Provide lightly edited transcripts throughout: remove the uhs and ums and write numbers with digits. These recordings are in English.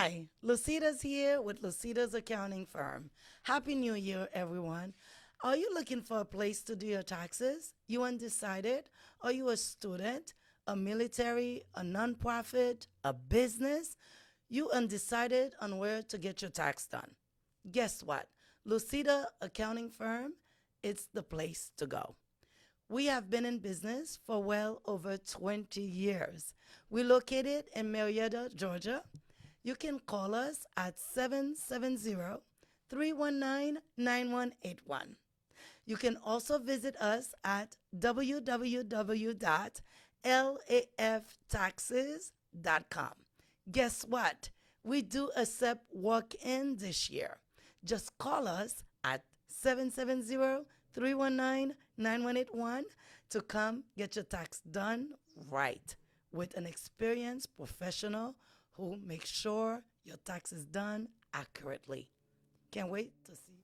Hi, Lucida's here with Lucida's accounting firm. Happy New Year, everyone. Are you looking for a place to do your taxes? You undecided? Are you a student, a military, a nonprofit, a business? You undecided on where to get your tax done? Guess what? Lucida Accounting Firm, it's the place to go. We have been in business for well over 20 years. We're located in Marietta, Georgia. You can call us at 770-319-9181. You can also visit us at www.laftaxes.com. Guess what? We do accept walk-in this year. Just call us at 770-319-9181 to come get your tax done right with an experienced professional who makes sure your tax is done accurately. Can't wait to see.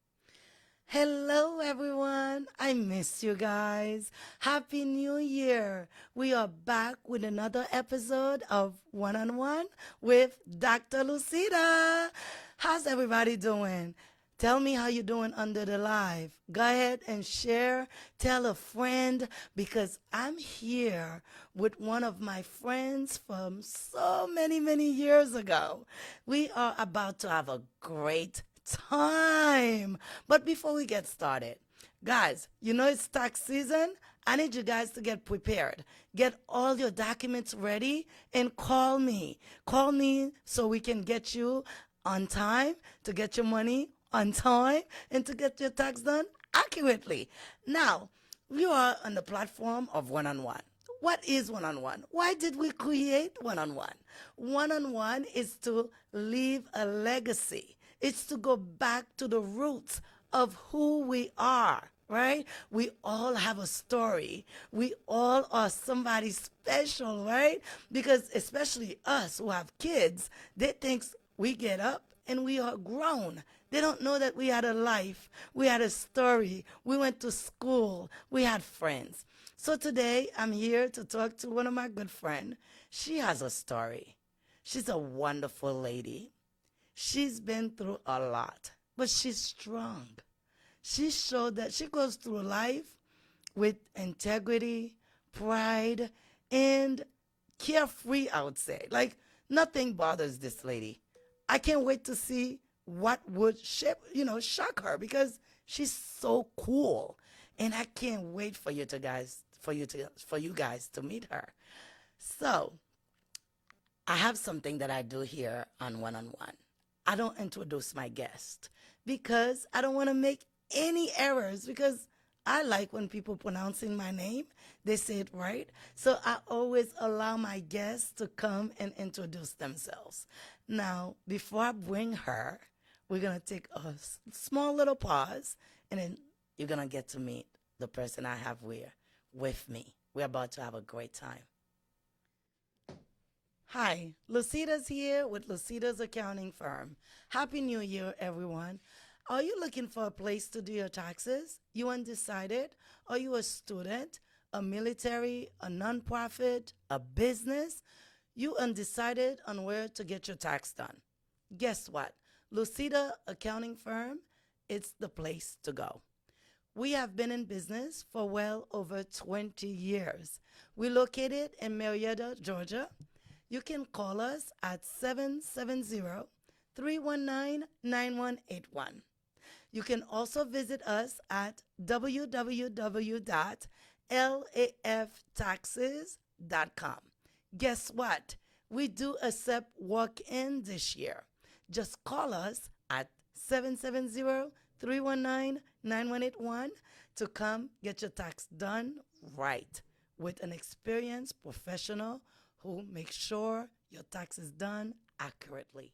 Hello, everyone. I miss you guys. Happy New Year. We are back with another episode of One on One with Dr. Lucida. How's everybody doing? Tell me how you're doing under the live. Go ahead and share. Tell a friend because I'm here with one of my friends from so many, many years ago. We are about to have a great time. But before we get started, guys, you know it's tax season. I need you guys to get prepared. Get all your documents ready and call me. Call me so we can get you on time to get your money on time and to get your tax done accurately. Now, we are on the platform of one-on-one. What is one-on-one? Why did we create one-on-one? One-on-one is to leave a legacy. It's to go back to the roots of who we are, right? We all have a story. We all are somebody special, right? Because especially us who have kids, they think we get up and we are grown. They don't know that we had a life, we had a story, we went to school, we had friends. So today I'm here to talk to one of my good friends. She has a story. She's a wonderful lady. She's been through a lot, but she's strong. She showed that she goes through life with integrity, pride, and carefree, I would say. Like nothing bothers this lady. I can't wait to see what would shock her because she's so cool, and I can't wait for you guys to meet her. So I have something that I do here on one-on-one. I don't introduce my guest because I don't want to make any errors because I like when people pronouncing my name, they say it right. So I always allow my guests to come and introduce themselves. Now, before I bring her, we're going to take a small little pause, and then you're going to get to meet the person I have with me. We're about to have a great time. Hi, Lucida's here with Lucida's accounting firm. Happy New Year, everyone. Are you looking for a place to do your taxes? You undecided? Are you a student, a military, a nonprofit, a business? You undecided on where to get your tax done? Guess what? Lucida Accounting Firm, it's the place to go. We have been in business for well over 20 years. We're located in Marietta, Georgia. You can call us at 770-319-9181. You can also visit us at www.laftaxes.com. Guess what? We do accept walk-in this year. Just call us at 770-319-9181 to come get your tax done right with an experienced professional who makes sure your tax is done accurately.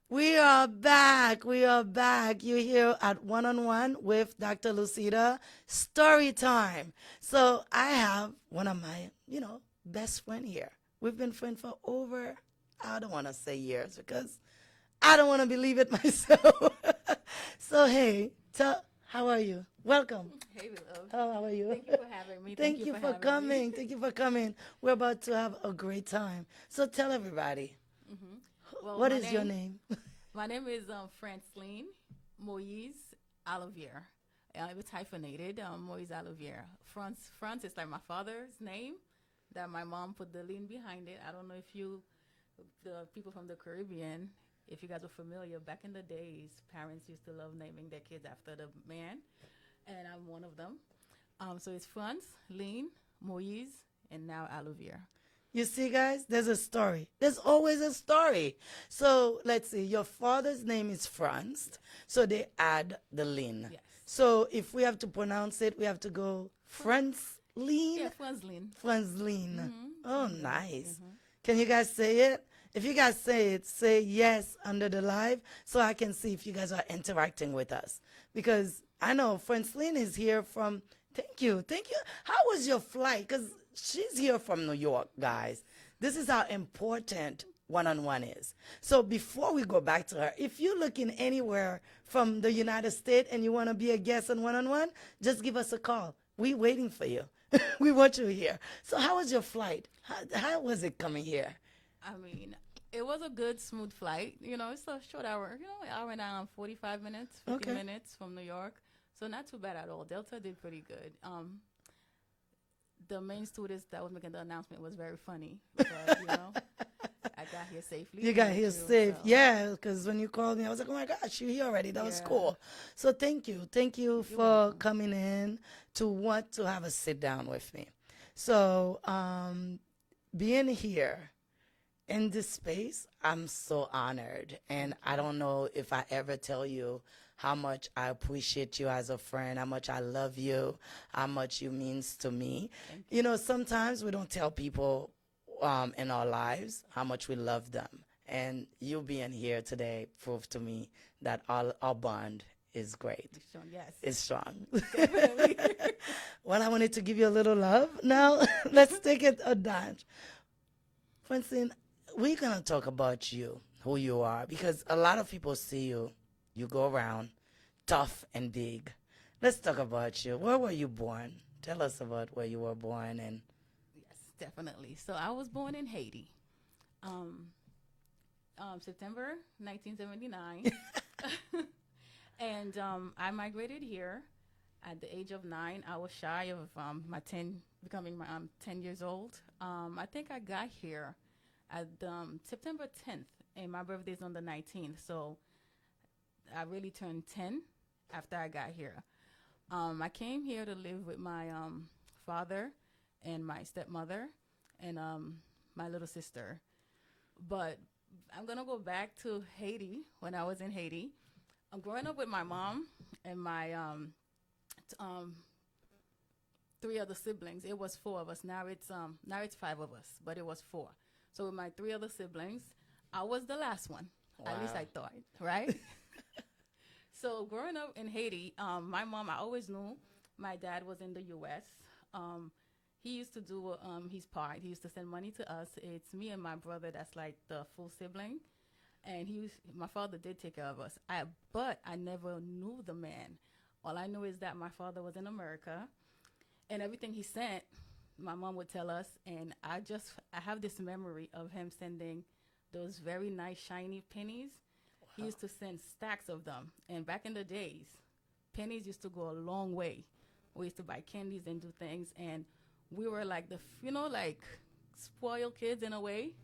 We are back. We are back. You're here at One-on-One with Dr. Lucida. Story time. So I have one of my, best friend here. We've been friends for over, I don't want to say years because I don't want to believe it myself. So, hey, how are you? Welcome. Hey, love. How are you? Thank you for having me. Thank you for coming. Thank you for coming. We're about to have a great time. So tell everybody, Well, What is your name? my name is Frantzline Moise Olivier. It's hyphenated, Moise Olivier. France is like my father's name that my mom put the lean behind it. I don't know if the people from the Caribbean, if you guys are familiar, back in the days, parents used to love naming their kids after the man, and I'm one of them. So it's France, Lean, Moise, and now Olivier. You see, guys, there's a story. There's always a story. So let's see, your father's name is Franz, so they add the lean. Yes. So if we have to pronounce it, we have to go Frantzline? Yeah, Frantzline. Frantzline. Mm-hmm. Oh, nice. Mm-hmm. Can you guys say it? If you guys say it, say yes under the live so I can see if you guys are interacting with us. Because I know Frantzline is here from, thank you. How was your flight? Because she's here from New York, guys. This is how important one-on-one is. So before we go back to her, if you're looking anywhere from the United States and you want to be a guest on one-on-one, just give us a call. We're waiting for you. We want you here. So how was your flight? How was it coming here? I mean, it was a good, smooth flight. You know, it's a short hour. You know, hour and 45 minutes, 50 minutes from New York. So not too bad at all. Delta did pretty good. The main stewardess that was making the announcement was very funny. But, you know, I got here safely. You got here too, safe. so. Yeah, because when you called me, I was like, oh my gosh, you're here already. That was cool. So thank you. Thank you for coming in to want to have a sit down with me. So being here in this space, I'm so honored. And I don't know if I ever tell you how much I appreciate you as a friend, how much I love you, how much you means to me. You know, sometimes we don't tell people in our lives how much we love them. And you being here today proved to me that our bond is great. It's strong, yes. It's strong. Definitely. Well, I wanted to give you a little love. Now, let's take it a notch. Francine, we're going to talk about you, who you are, because a lot of people see you. You go around tough and big. Let's talk about you. Where were you born? Tell us about where you were born. And Yes, definitely. So I was born in Haiti, September 1979. And I migrated here at the age of 9. I was shy of becoming 10 years old. I think I got here at September 10th, and my birthday is on the 19th. So I really turned 10 after I got here. I came here to live with my father and my stepmother and my little sister. But I'm going to go back to Haiti when I was in Haiti. I'm growing up with my mom and my 3 other siblings. It was 4 of us. Now it's 5 of us, but it was 4. So with my 3 other siblings, I was the last one. Wow. At least I thought, right? So growing up in Haiti, my mom, I always knew my dad was in the U.S. He used to do his part. He used to send money to us. It's me and my brother that's like the full sibling. And my father did take care of us. But I never knew the man. All I knew is that my father was in America. And everything he sent, my mom would tell us. And I have this memory of him sending those very nice, shiny pennies. He used to send stacks of them. And back in the days, pennies used to go a long way. We used to buy candies and do things. And we were like like spoiled kids in a way.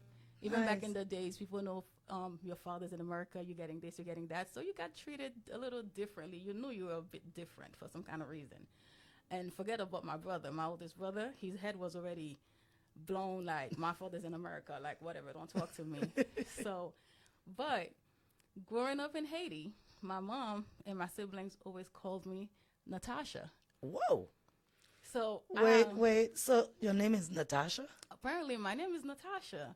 Even Nice. back in the days, people know your father's in America, you're getting this, you're getting that. So you got treated a little differently. You knew you were a bit different for some kind of reason. And forget about my brother, my oldest brother. His head was already blown like, my father's in America, like whatever, don't talk to me. But growing up in Haiti, my mom and my siblings always called me Natasha. whoa. So Wait. So your name is Natasha? apparently my name is Natasha.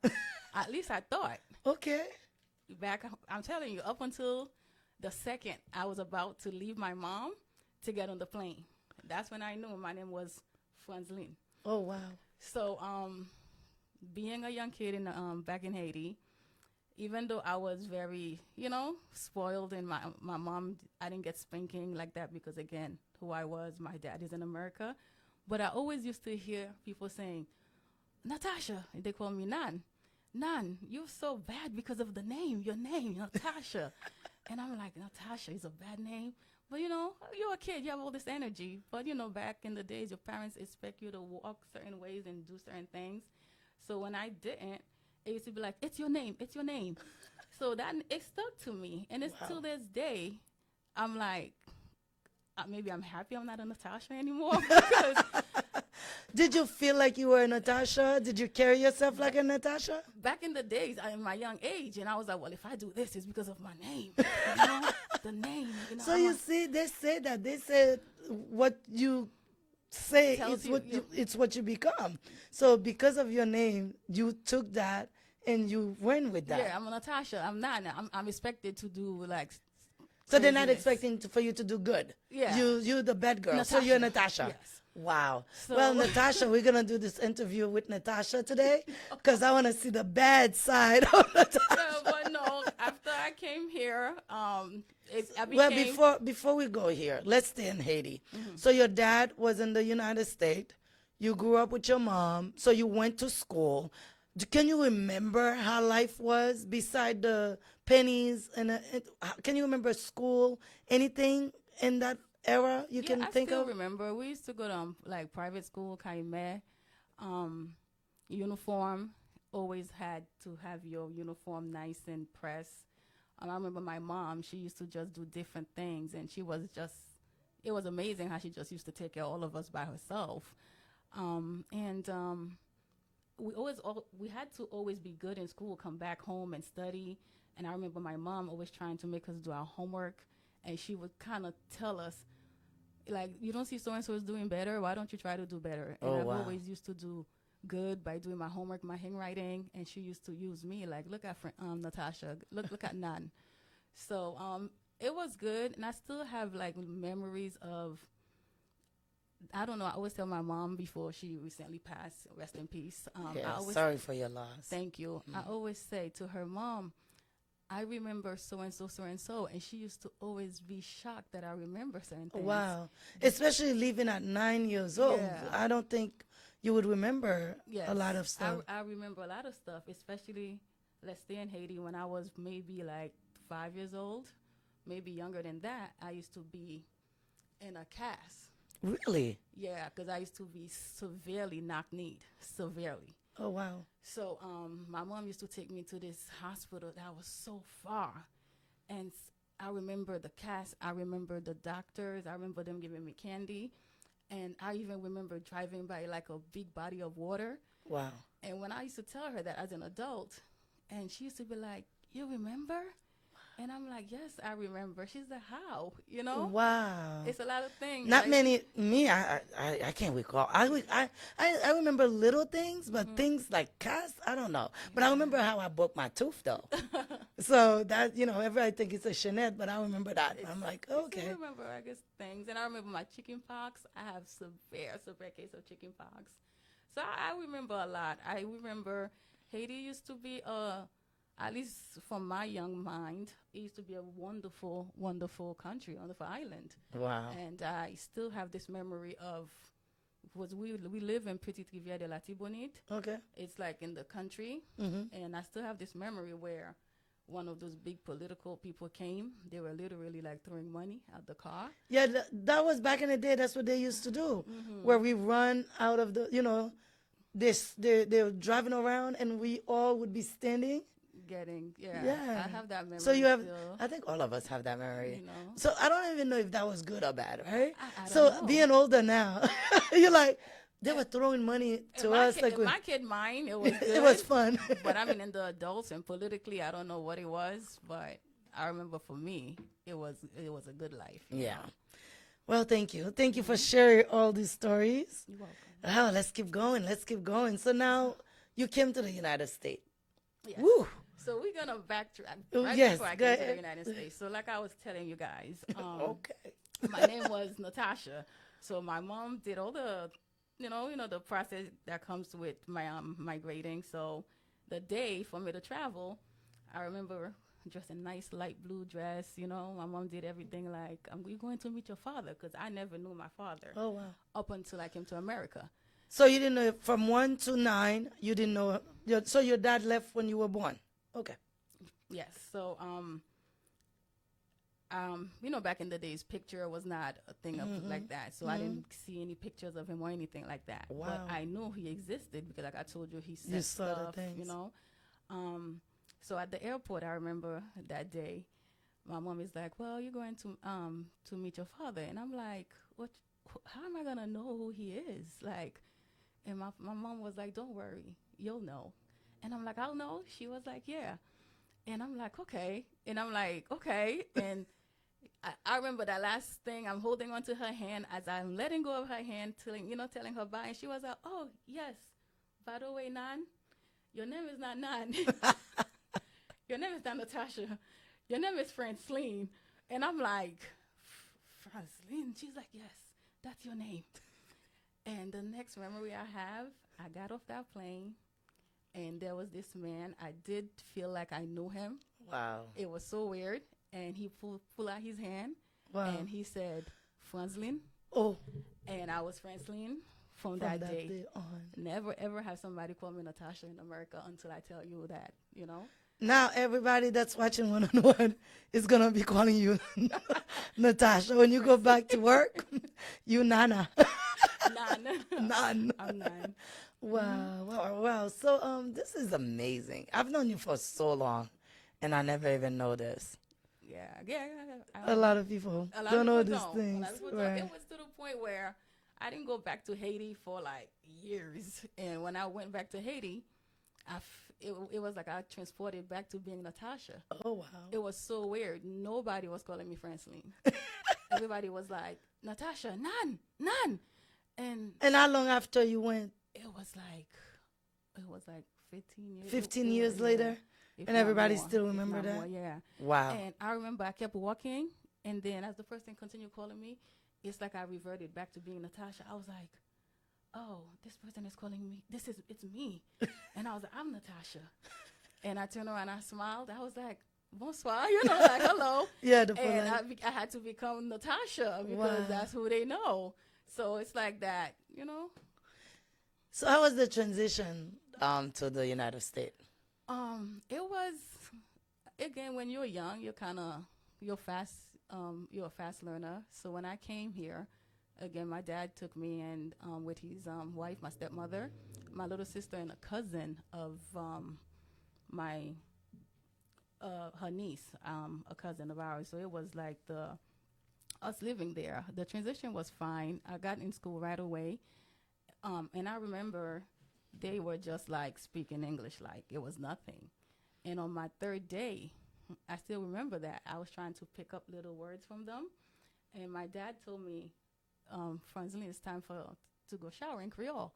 At least I thought. Okay. I'm telling you, up until the second I was about to leave my mom to get on the plane, that's when I knew my name was Frantzline. Oh, wow. So, being a young kid back in Haiti, even though I was very, spoiled, and my mom, I didn't get spanking like that because, again, who I was, my dad is in America. But I always used to hear people saying, Natasha, and they call me Nan. Nan, you're so bad because of the name, your name, Natasha. And I'm like, Natasha is a bad name. But, you're a kid, you have all this energy. But, back in the days, your parents expect you to walk certain ways and do certain things. So when I didn't, it used to be like, it's your name, it's your name. So that it stuck to me. And it's till this day, I'm like, maybe I'm happy I'm not a Natasha anymore. Because Did you feel like you were a Natasha? Did you carry yourself like a Natasha? back in the days, in my young age, and I was like, well, if I do this, it's because of my name. The name. So you see, they say that. They said what you say Tells is you- what you- it's what you become. So because of your name, you took that and you went with that. Yeah, I'm a Natasha. I'm not. I'm expected to do like. So they're not craziness. expecting for you to do good. Yeah. You the bad girl. So you're Natasha. Yes. Wow. So- Well, Natasha, we're going to do this interview with Natasha today because I want to see the bad side of Natasha. Yeah, but no. After I came here, I became. Well, before we go here, let's stay in Haiti. So your dad was in the United States. You grew up with your mom. So you went to school. Can you remember how life was beside the pennies? Can you remember school? Anything in that era you can think I still of? remember. We used to go to like private school, Caime, uniform. Always had to have your uniform nice and pressed. I remember my mom. She used to just do different things, and she was just. It was amazing how she just used to take care of all of us by herself, we had to always be good in school, come back home and study. And I remember my mom always trying to make us do our homework, and she would kind of tell us, like, you don't see so-and-so is doing better, why don't you try to do better? And I've always used to do good by doing my homework, my handwriting, and she used to use me, like, look at Natasha, look at Nan. So it was good, and I still have, like, memories of, I don't know. I always tell my mom before she recently passed, rest in peace. Sorry for your loss. Thank you. I always say to her, Mom, I remember so and so, and she used to always be shocked that I remember certain things. Wow. Especially leaving at 9 years old. Yeah. I don't think you would remember a lot of stuff. I remember a lot of stuff, especially, let's stay in Haiti, when I was maybe like 5 years old, maybe younger than that. I used to be in a cast. Really? Yeah, because I used to be severely knock-kneed, severely. Oh, wow. So my mom used to take me to this hospital that was so far. And I remember the cast. I remember the doctors. I remember them giving me candy. And I even remember driving by like a big body of water. Wow. And when I used to tell her that as an adult, and she used to be like, you remember? And I'm like, yes, I remember. She's like, how? Wow. It's a lot of things. Not like, many. Me, I can't recall. I remember little things, but things like cast, I don't know. But I remember how I broke my tooth, though. So that, everybody think it's a Chanel, but I remember that. I'm like, okay. I remember, I guess, things. And I remember my chicken pox. I have severe case of chicken pox. So I remember a lot. I remember Haiti used to be at least from my young mind, it used to be a wonderful, wonderful country, wonderful island. Wow. And I still have this memory of, we live in Petite Rivière de la Tibonite. Okay. It's like in the country. And I still have this memory where one of those big political people came. They were literally like throwing money at the car. Yeah, that was back in the day. That's what they used to do. Where we run out of the, they're driving around and we all would be standing. I have that memory. So you have, still. I think all of us have that memory. You know. So I don't even know if that was good or bad, right? I don't So know. being older now, you're like, they were throwing money to us. In Like my kid mind, it was good. it was fun. But I mean, in the adults and politically, I don't know what it was, but I remember for me, it was a good life. Yeah. Well, thank you. Thank you for sharing all these stories. You're welcome. Oh, let's keep going. Let's keep going. So now you came to the United States. Yes. Woo. So we're gonna backtrack Oh, right yes, before I go came to ahead. the United States. So, like I was telling you guys, Okay. my name was Natasha. So my mom did all the, the process that comes with my migrating. So the day for me to travel, I remember dressed in a nice light blue dress. My mom did everything like, you're going to meet your father, because I never knew my father Oh, wow. up until I came to America. So you didn't know from 1 to 9, you didn't know So your dad left when you were born. Okay. Yes. So back in the days, picture was not a thing of like that. So I didn't see any pictures of him or anything like that. Wow. But I knew he existed because, like I told you, he You said saw the stuff. things. So at the airport, I remember that day, my mom is like, "Well, you're going to meet your father," and I'm like, "What? How am I gonna know who he is?" Like, and my mom was like, "Don't worry, you'll know." And I'm like, "I'll know." She was like, "Yeah," and I'm like, "Okay," and I'm like, "Okay," and I remember that last thing. I'm holding onto her hand as I'm letting go of her hand, telling her bye, and she was like, "Oh yes, by the way, Nan, your name is not Nan. Your name is not Natasha. Your name is Frantzline." And I'm like, "Frantzline?" She's like, "Yes, that's your name." And the next memory I have, I got off that plane, and there was this man. I did feel like I knew him. Wow. It was so weird. And he pulled out his hand, Wow. and he said, "Frantzline." Oh. And I was Frantzline from From that day. on. Never, ever have somebody call me Natasha in America until I tell you that, Now everybody that's watching One-on-One is gonna be calling you Natasha when you go back to work. You Nana. Nan. Nan. I'm Nan. Wow, wow, wow. So this is amazing. I've known you for so long, and I never even noticed. Yeah. A lot of people A lot don't of know people these don't. things. A lot of people don't. Right. It was to the point where I didn't go back to Haiti for like years. And when I went back to Haiti, it was like I transported back to being Natasha. Oh wow. It was so weird. Nobody was calling me Frantzline. Everybody was like, "Natasha, Nan." And how long after you went? it was like 15 years. 15 years later? If And not everybody more, still if remember not that? more, yeah. Wow. And I remember I kept walking, and then as the person continued calling me, it's like I reverted back to being Natasha. I was like, "Oh, this person is calling me. It's me." And I was like, "I'm Natasha." And I turned around, I smiled. I was like, "Bonsoir," like hello. Yeah, the And polite. I had to become Natasha because Wow. that's who they know. So it's like that, So how was the transition to the United States? It was, again, when you're young, you're a fast learner. So when I came here, again, my dad took me and with his wife, my stepmother, my little sister, and a cousin of my her niece, a cousin of ours. So it was like us living there. The transition was fine. I got in school right away, and I remember they were just like speaking English like it was nothing. And on my third day, I still remember that I was trying to pick up little words from them, and my dad told me, "Frantzline, it's time to go shower in Creole."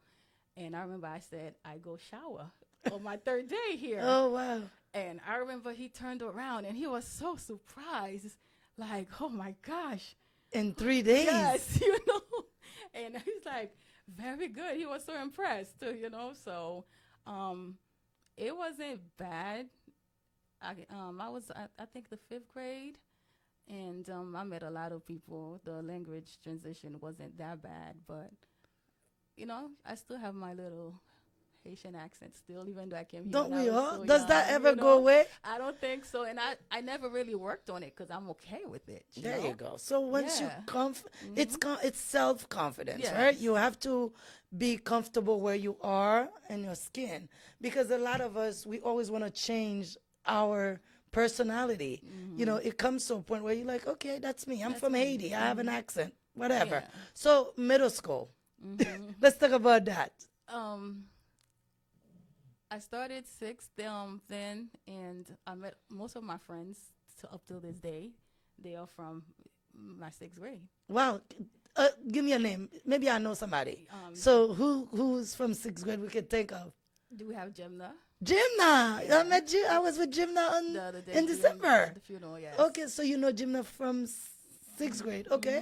And I remember I said, "I go shower." On my third day here. Oh wow. And I remember he turned around and he was so surprised, like, "Oh my gosh." In 3 days. Yes, And he's like, "Very good." He was so impressed too, So it wasn't bad. I was I think the 5th grade, and I met a lot of people. The language transition wasn't that bad, but I still have my little Haitian accent still, even though I came here. Don't when I we was all? so Does young, that ever go away? I don't think so, and I never really worked on it because I'm okay with it. There you go. So once Yeah. it's self-confidence, Yes. right? You have to be comfortable where you are in your skin, because a lot of us, we always want to change our personality. It comes to a point where you're like, "Okay, that's me. I'm from Haiti. I have an accent, whatever." Yeah. So middle school. Let's talk about that. I started 6th then, and I met most of my friends up till this day. They are from my 6th grade. Wow. Give me a name. Maybe I know somebody. So who's from 6th grade we could think of? Do we have Jimna? Jimna. I met you. I was with Jimna The other day in December. The funeral, yes. Okay, so you know Jimna from 6th grade. Okay.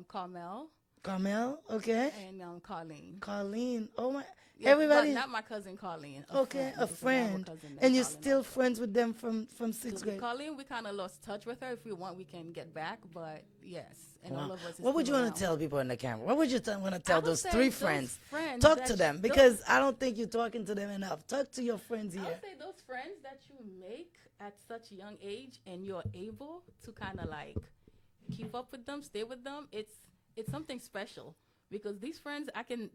Carmel Carmel. Okay. and Colleen. Colleen. Oh my. Yeah, Everybody. but not my cousin Colleen. Okay, a This is our friend. cousin named And you're Colleen still also. friends with them from sixth So grade. Colleen, we kind of lost touch with her. If we want, we can get back. But yes, and all Wow. of us. Is What would you still want to around. tell people in the camera? What would you want to tell would those say three those friends? friends Talk that to them those- because I don't think you're talking to them enough. Talk to your friends I here. would say those friends that you make at such a young age, and you're able to kind of like keep up with them, stay with them. It's something special because these friends,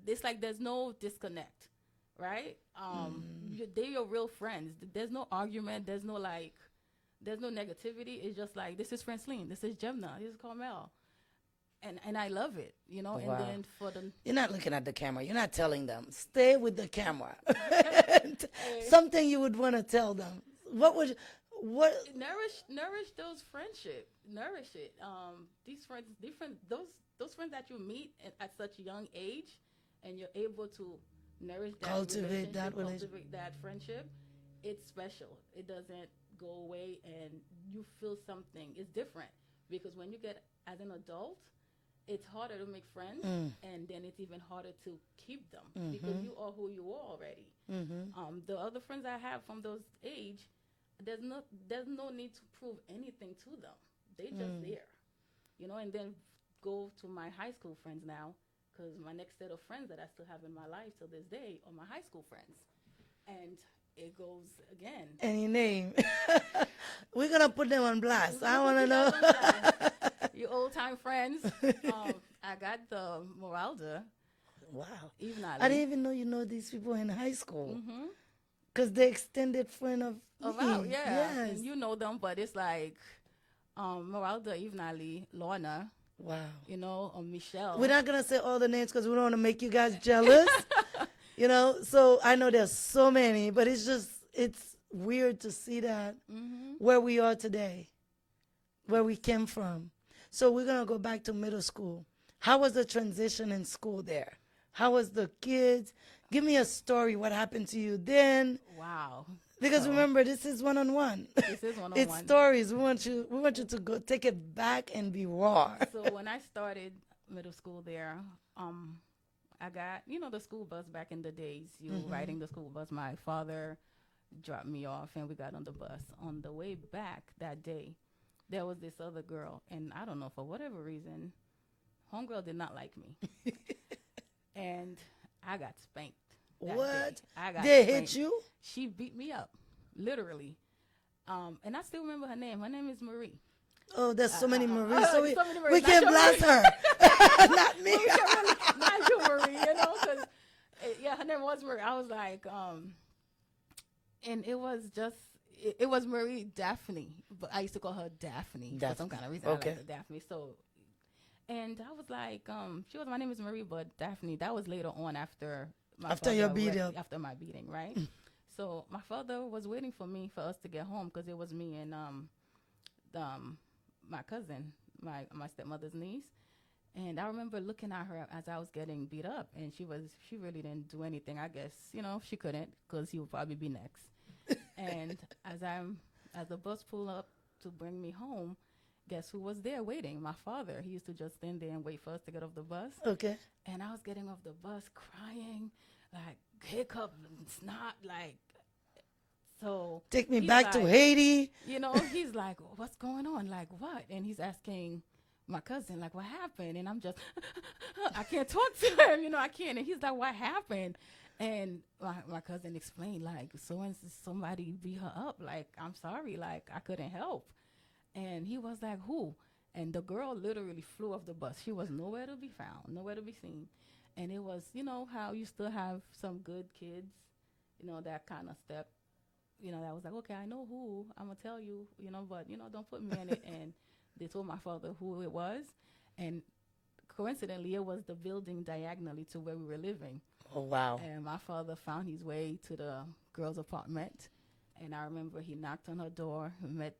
It's like there's no disconnect, right? They're your real friends. There's no argument. There's no negativity. It's just like, this is Frantzline, this is Gemna, this is Carmel, and I love it, Wow. And then for the You're not looking at the camera. You're not telling them. Stay with the camera. Something you would want to tell them. What would you, what? nourish those friendship, nourish it. These friends, different those friends that you meet at such a young age, and you're able to nourish that Cultivate that cultivate that friendship. It's special. It doesn't go away, and you feel something. It's different because when you get as an adult, it's harder to make friends, and then it's even harder to keep them because you are who you are already. The other friends I have from those age, there's no need to prove anything to them. They just there, and then go to my high school friends now, because my next set of friends that I still have in my life till this day are my high school friends, and it goes again. Any name? We're gonna put them on blast. I want to know. Your old time friends. I got the Moralda. Wow. Even I didn't even know you know these people in high school. Mm-hmm. Because they're extended friend of Wow, me. yeah. Yes. And you know them, but it's like Moralda, Evenali, Lorna, Wow. Michelle. We're not going to say all the names because we don't want to make you guys jealous. So I know there's so many, but it's weird to see that where we are today, where we came from. So we're going to go back to middle school. How was the transition in school there? How was the kids? Give me a story. What happened to you then? Wow. Because remember, this is one-on-one. This is one-on-one. It's stories. We want you to go take it back and be raw. So when I started middle school there, I got, the school bus back in the days. Riding the school bus. My father dropped me off, and we got on the bus. On the way back that day, there was this other girl, and I don't know, for whatever reason, homegirl did not like me. And I got spanked. What? Day. I got They spanked. hit you? She beat me up, literally. And I still remember her name. Her name is Marie. Oh, there's so many Maries. So so many Maries. we Not can't your blast her. Not me. Not you, Marie, because, her name was Marie. I was like, and it was just, it was Marie Daphne, but I used to call her Daphne for some kind of reason. Okay. I like the Daphne. So, and I was like, she was, my name is Marie, but Daphne. That was later on after my After your father beat up. after my beating, right? So my father was waiting for us to get home because it was me and my cousin, my stepmother's niece. And I remember looking at her as I was getting beat up, and she really didn't do anything. I guess she couldn't because he would probably be next. And as the bus pulled up to bring me home, guess who was there waiting? My father. He used to just stand there and wait for us to get off the bus. Okay. And I was getting off the bus crying, like hiccup and snot, like. So Take me he's back to like, Haiti. He's like, what's going on? Like, what? And he's asking my cousin, like, what happened? And I'm just, I can't talk to him, I can't. And he's like, what happened? And my cousin explained, like, somebody beat her up. Like, I'm sorry, like, I couldn't help. And he was like, who? And the girl literally flew off the bus. She was nowhere to be found, nowhere to be seen. And it was, how you still have some good kids, that kind of step. I was like, okay, I know who. I'm going to tell you, but, don't put me in it. And they told my father who it was. And coincidentally, it was the building diagonally to where we were living. Oh, wow. And my father found his way to the girl's apartment. And I remember he knocked on her door, met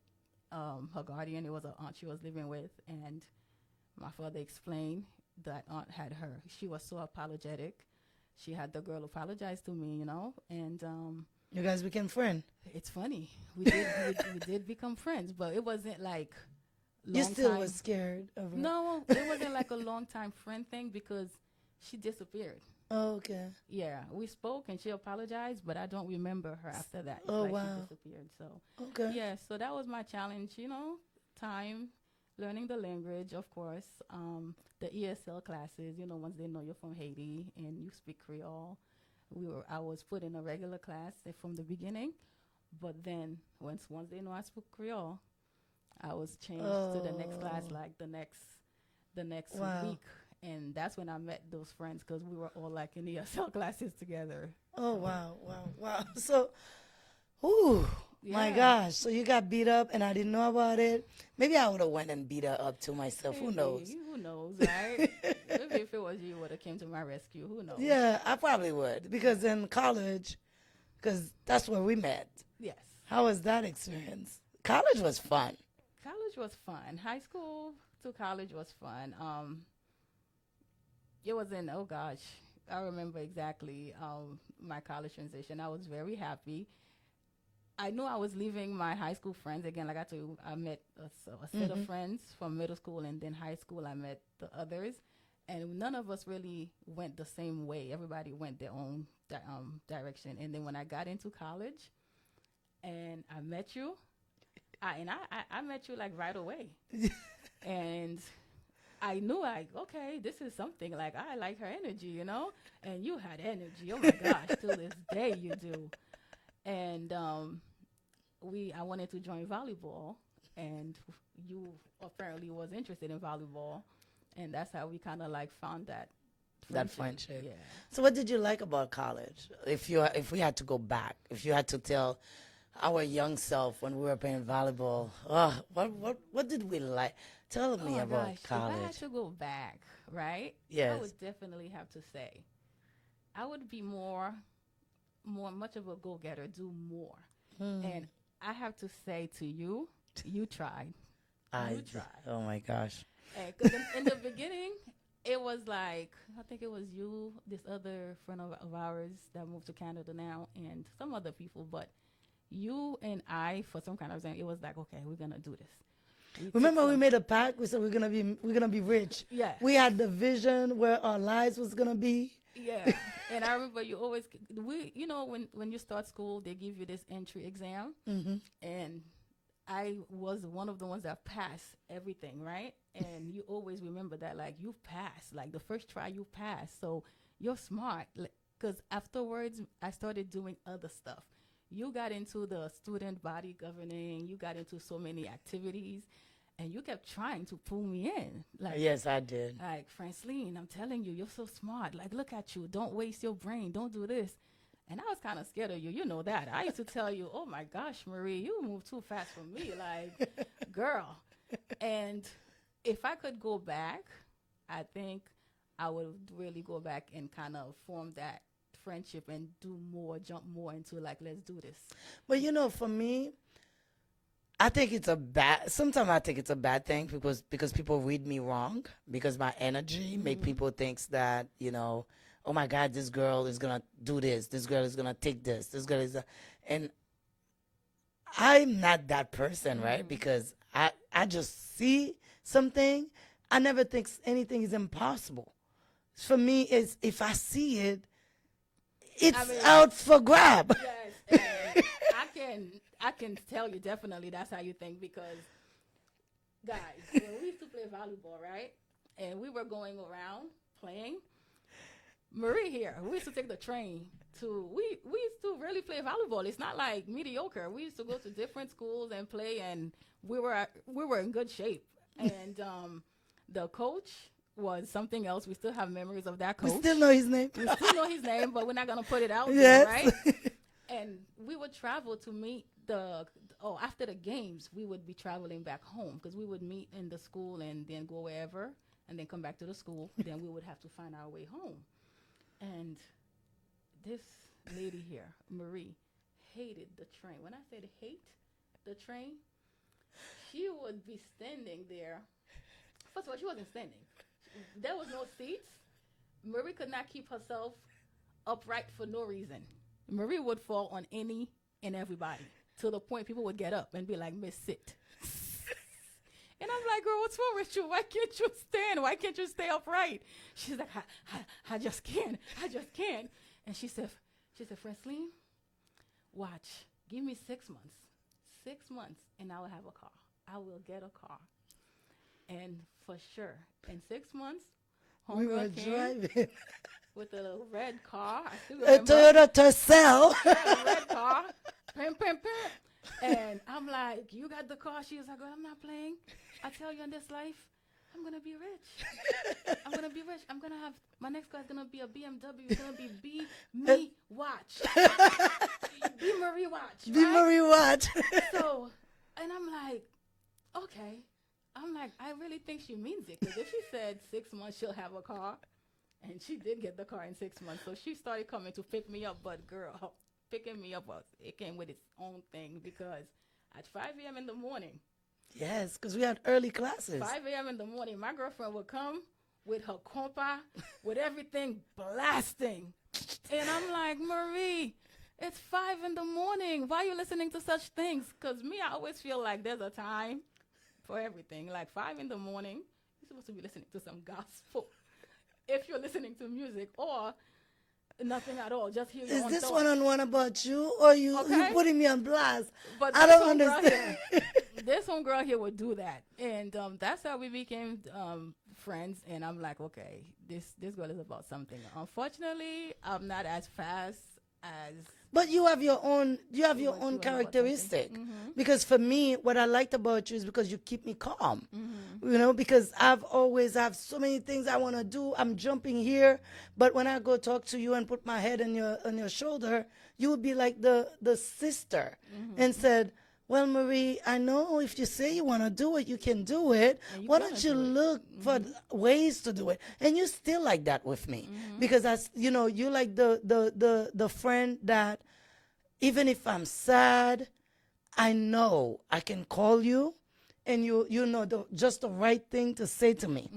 her guardian. It was an aunt she was living with. And my father explained that aunt had her. She was so apologetic. She had the girl apologize to me, and you guys became friends. it's funny. We did become friends, but it wasn't like You still time. was scared of her. No, it wasn't like a long time friend thing because she disappeared. Oh, okay. Yeah, we spoke and she apologized, but I don't remember her after that. It's Oh, like she wow. disappeared. So, Okay. yeah, so that was my challenge, time, learning the language, of course, the ESL classes, once they know you're from Haiti and you speak Creole. I was put in a regular class from the beginning, but then once they know I speak Creole, I was changed to the next class, Oh, like the next wow. week, and that's when I met those friends because we were all like in ESL classes together. Oh, So wow. Wow. Wow. So, ooh, my yeah, gosh. So you got beat up and I didn't know about it. Maybe I would have went and beat her up to myself. Who knows? maybe who knows, right? Maybe if it was you, would have came to my rescue. Who knows? Yeah, I probably would because in college, because that's where we met. Yes, How was that experience? College was fun. college was fun. High school to college was fun. It was in oh gosh, I remember exactly my college transition. I was very happy. I knew I was leaving my high school friends again. Like I told you, I met a set of friends from middle school, and then high school I met the others, and none of us really went the same way. Everybody went their own direction. And then when I got into college, and I met you, I met you like right away, and I knew like okay, this is something like I like her energy, and you had energy. Oh my gosh, to this day you do. And I wanted to join volleyball, and you apparently was interested in volleyball, and that's how we kind of like found that That friendship. friendship. Yeah. So what did you like about college? If we had to go back, if you had to tell our young self when we were playing volleyball, what did we like? Tell Oh me my about gosh, if I had college. to go back, right? I Yes. would definitely have to say I would be more much of a go-getter, do more. And I have to say to you, you tried. You tried. Oh my gosh. Because in the beginning, it was like, I think it was you, this other friend of ours that moved to Canada now, and some other people. But you and I, for some kind of reason, it was like, okay, we're going to do this. Remember we made a pact. We said we're gonna be rich. Yeah. We had the vision where our lives was gonna be. Yeah. And I remember you always, when you start school, they give you this entry exam. And I was one of the ones that passed everything, right? And you always remember that, like, you passed. Like, the first try, you passed. So you're smart. Because afterwards, I started doing other stuff. You got into the student body governing. You got into so many activities. And you kept trying to pull me in. Like, Yes, I did. like, Frantzline, I'm telling you, you're so smart. Like, look at you. Don't waste your brain. Don't do this. And I was kind of scared of you. You know that. I used to tell you, oh, my gosh, Marie, you move too fast for me. Like, girl. And if I could go back, I think I would really go back and kind of form that friendship and do more, jump more into, like, let's do this. But for me, I think it's sometimes I think it's a bad thing because people read me wrong because my energy make people think that, oh my God, this girl is going to do this. This girl is going to take this. This girl is, and I'm not that person, right? Because I just see something. I never think anything is impossible. For me, it's if I see it, it's out for grab. Yes, and I can tell you definitely that's how you think because, guys, when we used to play volleyball, right, and we were going around playing, Marie here, we used to take the train we used to really play volleyball. It's not like mediocre. We used to go to different schools and play, and we were in good shape. And the coach was something else. We still have memories of that coach. We still know his name. We still know his name, but we're not gonna put it out Yes. there, right? And we would travel to meet after the games, we would be traveling back home because we would meet in the school and then go wherever and then come back to the school. Then we would have to find our way home. And this lady here, Marie, hated the train. When I said hate the train, she would be standing there. First of all, she wasn't standing. There was no seats. Marie could not keep herself upright for no reason. Marie would fall on any and everybody to the point people would get up and be like, Miss, sit. And I'm like, girl, what's wrong with you? Why can't you stand? Why can't you stay upright? She's like, I just can't. I just can't. And she said, Frantzline, watch. Give me 6 months. 6 months, and I will have a car. I will get a car. And for sure, in 6 months, We were homegirl came driving with a little red car. I still a remember. Toyota Tercel. A red car. Pim, pim, pim. And I'm like, you got the car? She was like, girl, I'm not playing. I tell you, in this life, I'm going to be rich. I'm going to be rich. I'm going to have, my next car is going to be a BMW. It's going to be Me Watch. Be Marie Watch. Be right? Marie what? So, and I'm like, okay. I'm like, I really think she means it. Because if she said 6 months, she'll have a car. And she did get the car in 6 months. So she started coming to pick me up. But girl, picking me up, it came with its own thing. Because at 5 a.m. in the morning, Yes, because we had early classes. 5 a.m. in the morning, my girlfriend would come with her compa, with everything blasting. And I'm like, Marie, it's 5 in the morning. Why are you listening to such things? Because me, I always feel like there's a time for everything. Like 5 in the morning, you're supposed to be listening to some gospel. If you're listening to music or nothing at all, just hear your Is own this thoughts. one-on-one about you, or you Okay. putting me on blast? But I this don't homegirl understand. here- this homegirl here would do that, and that's how we became friends. And I'm like, okay, this girl is about something. Unfortunately, I'm not as fast as. But you have your own What you want about something. characteristic. Mhm. Because for me, what I liked about you is because you keep me calm. Mm-hmm. You know, because I've always have so many things I want to do. I'm jumping here, but when I go talk to you and put my head on your shoulder, you would be like the sister Mm-hmm. and said, "Well, Marie, I know if you say you want to do it, you can do it. And you Why gonna don't you do it." look for ways to do it?" And you still like that with me because you like the friend that even if I'm sad, I know I can call you, and you know just the right thing to say to me,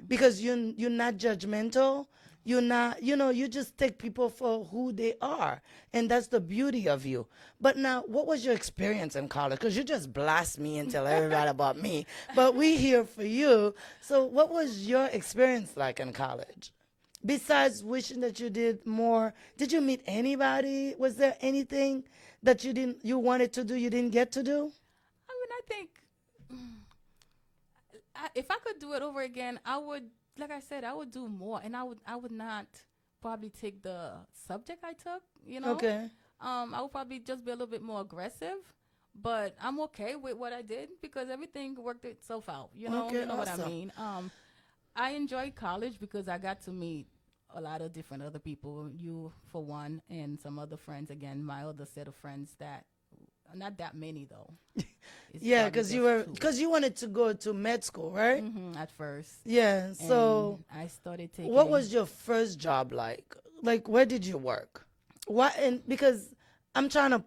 because you're not judgmental. You're not, you just take people for who they are, and that's the beauty of you. But now, what was your experience in college? Because you just blast me and tell everybody about me, but we here for you. So, what was your experience like in college? Besides wishing that you did more, did you meet anybody? Was there anything that you wanted to do you didn't get to do? I mean, I think if I could do it over again, I would. Like I said, I would do more, and I would not probably take the subject I took. Okay. I would probably just be a little bit more aggressive, but I'm okay with what I did because everything worked itself out. Okay, you know what I awesome. mean. I enjoyed college because I got to meet a lot of different other people. You, for one, and some other friends. Again, my other set of friends that not that many though. It's Yeah, probably just two. you wanted to go to med school, right? At first. Yeah. So, And I started taking. what was your first job like? Like, where did you work? Why? And because I'm trying to,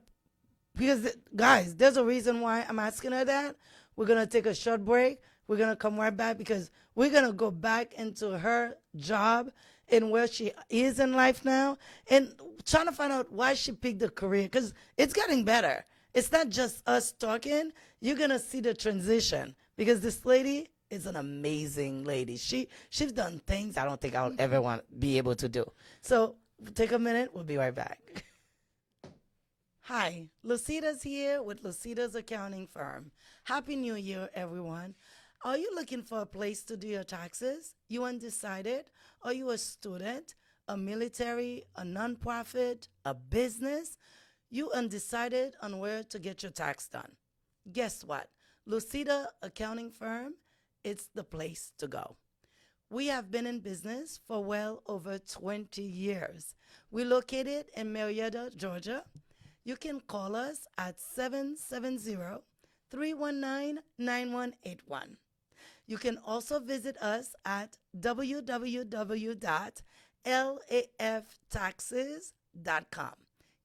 because guys, there's a reason why I'm asking her that. We're gonna take a short break. We're gonna come right back because we're gonna go back into her job and where she is in life now, and trying to find out why she picked the career because it's getting better. It's not just us talking. You're gonna see the transition because this lady is an amazing lady. She's done things I don't think I'll ever be able to do. So take a minute. We'll be right back. Hi, Lucida's here with Lucida's accounting firm. Happy New Year, everyone. Are you looking for a place to do your taxes? You undecided? Are you a student, a military, a nonprofit, a business? You undecided on where to get your tax done. Guess what? Lucida Accounting Firm, it's the place to go. We have been in business for well over 20 years. We're located in Marietta, Georgia. You can call us at 770-319-9181. You can also visit us at www.laftaxes.com.